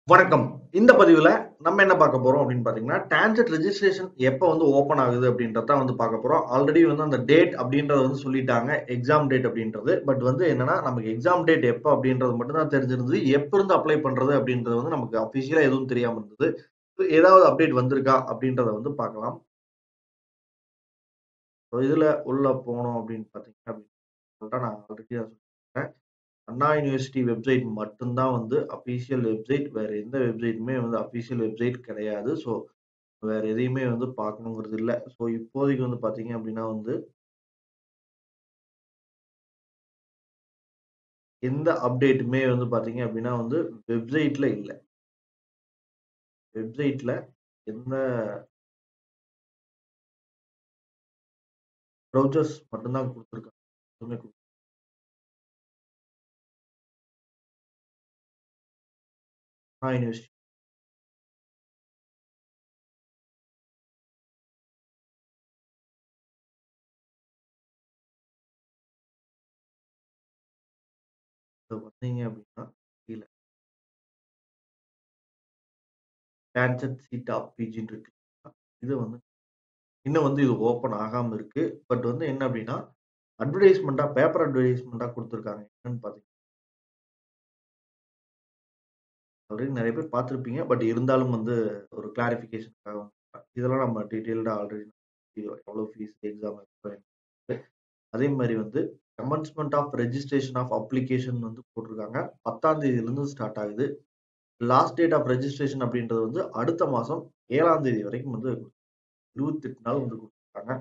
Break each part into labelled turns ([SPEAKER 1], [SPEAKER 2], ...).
[SPEAKER 1] வணக்கம். இந்த பதிவுல நம்ம என்ன பார்க்க போறோம் அப்படின்னு பார்த்தீங்கன்னா, டான்ஜெட் ரெஜிஸ்ட்ரேஷன் எப்ப வந்து ஓப்பன் ஆகுது அப்படின்றத தான் வந்து பார்க்க போறோம். ஆல்ரெடி வந்து அந்த டேட் அப்படின்றத வந்து சொல்லிட்டாங்க. எக்ஸாம் டேட் அப்படின்றது. பட் வந்து என்னன்னா, நமக்கு எக்ஸாம் டேட் எப்ப அப்படின்றது மட்டும் தான் தெரிஞ்சிருந்தது. எப்ப இருந்து அப்ளை பண்றது அப்படின்றது வந்து நமக்கு அஃபிஷியலா எதுவும் தெரியாம இருந்தது. ஏதாவது அப்டேட் வந்திருக்கா அப்படின்றத வந்து பார்க்கலாம். ஸோ இதுல உள்ள போனோம் அப்படின்னு பார்த்தீங்க அப்படின்னா, நான் ஆல்ரெடி சொல்லிட்டேன். அண்ணா யூனிவர்சிட்டி வெப்சைட் மட்டும் தான் வந்து அஃபிஷியல் வெப்சைட். வேற எந்த வெப்சைட்டுமே வந்து அஃபிஷியல் வெப்சைட் கிடையாது. ஸோ வேற எதையுமே வந்து பார்க்கணுங்கிறது இல்ல. ஸோ இப்போதைக்கு வந்து பார்த்தீங்க அப்டின்னா வந்து, எந்த அப்டேட்டுமே வந்து பார்த்தீங்க அப்டின்னா வந்து வெப்சைட்ல இல்ல. வெப்சைட்ல எந்த ப்ரௌச்சர்ஸ் மட்டும் தான் குடுத்துருக்காங்க. எதுவுமே அண்ணா யூனிவர்சிட்டி வந்தீங்க அப்டின்னா, கீழ டான்செட் சீட்டா பிஜின்னு இருக்கு. இது வந்து இன்னும் வந்து இது ஓப்பன் ஆகாம இருக்கு. பட் வந்து என்ன அப்டின்னா, அட்வர்டைஸ்மென்ட்டா பேப்பர் அட்வர்டைஸ்மென்ட்டா குடுத்துருக்காங்க. என்னன்னு பார்த்தீங்கன்னா, ஆல்ரெடி நெறைய பேர் பார்த்திருப்பீங்க. பட் இருந்தாலும் வந்து ஒரு கிளாரிஃபிகேஷன்க்காக இதெல்லாம் நம்ம டீட்டெயில்டா ஆல்ரெடி எவ்வளோ ஃபீஸ் எக்ஸாம் அதே மாரி வந்து கமென்ஸ்மென்ட் ஆஃப் ரெஜிஸ்ட்ரேஷன் ஆஃப் அப்ளிகேஷன் வந்து போட்டிருக்காங்க. 10ஆம் தேதியிலிருந்து ஸ்டார்ட் ஆகுது. லாஸ்ட் டேட் ஆஃப் ரெஜிஸ்ட்ரேஷன் அப்படின்றது வந்து அடுத்த மாசம் 7ஆம் தேதி வரைக்கும் வந்து 28 நாள் வந்து குடுத்துருக்காங்க.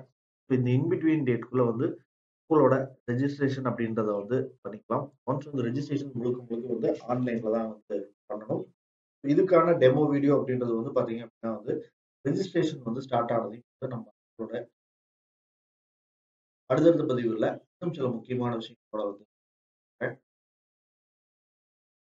[SPEAKER 1] இந்த இன் பிட்வீன் டேட்குள்ள வந்து ஸ்கூலோட ரெஜிஸ்ட்ரேஷன் அப்படின்றத வந்து பண்ணிக்கலாம். ஒன்ஸ் வந்து ரெஜிஸ்ட்ரேஷன் முழுக்க முழுக்க வந்து ஆன்லைன்ல தான் வந்து பண்ணணும். இதுக்கான டெமோ வீடியோ அப்படின்றது வந்து பார்த்தீங்க அப்படின்னா வந்து ரெஜிஸ்ட்ரேஷன் வந்து ஸ்டார்ட் ஆனது நம்மளோட அடுத்தடுத்த பதிவுல இன்னும் சில முக்கியமான விஷயங்களோட வந்து